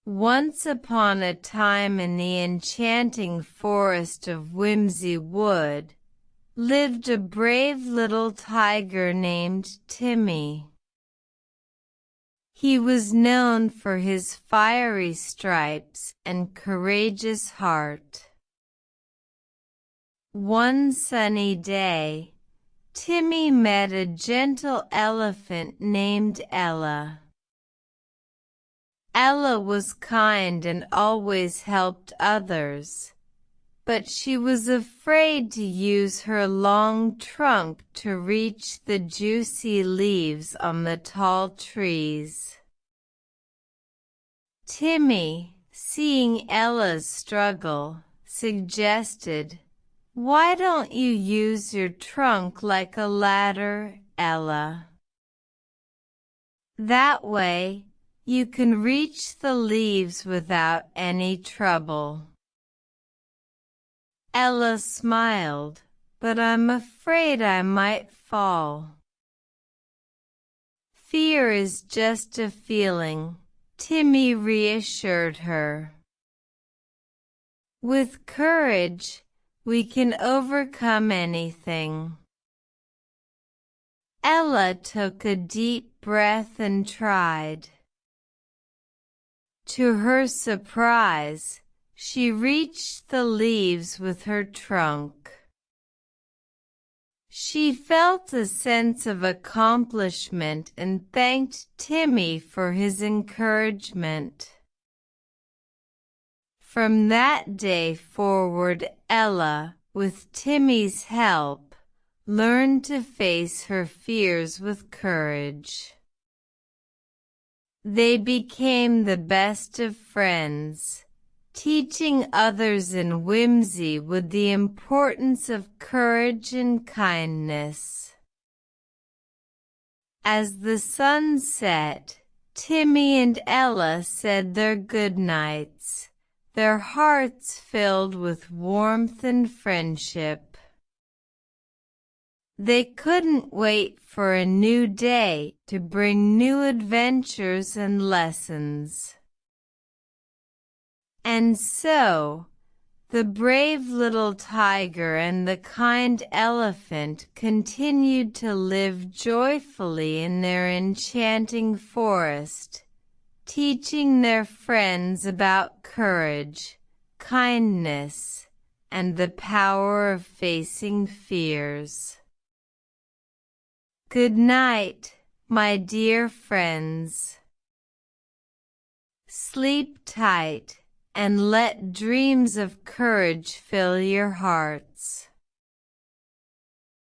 Once upon a time in the enchanting forest of Whimsy Wood lived a brave little tiger named Timmy. He was known for his fiery stripes and courageous heart. One sunny day, Timmy met a gentle elephant named Ella. Ella was kind and always helped others, but she was afraid to use her long trunk to reach the juicy leaves on the tall trees. Timmy, seeing Ella's struggle, suggested, "Why don't you use your trunk like a ladder, Ella? That way, you can reach the leaves without any trouble." Ella smiled, "But I'm afraid I might fall." "Fear is just a feeling," Timmy reassured her. "With courage, we can overcome anything." Ella took a deep breath and tried. To her surprise, she reached the leaves with her trunk. She felt a sense of accomplishment and thanked Timmy for his encouragement. From that day forward, Ella, with Timmy's help, learned to face her fears with courage. They became the best of friends, teaching others in Whimsy Wood the importance of courage and kindness. As the sun set, Timmy and Ella said their goodnights, their hearts filled with warmth and friendship. They couldn't wait for a new day to bring new adventures and lessons. And so, the brave little tiger and the kind elephant continued to live joyfully in their enchanting forest, teaching their friends about courage, kindness, and the power of facing fears. Good night, my dear friends. Sleep tight and let dreams of courage fill your hearts.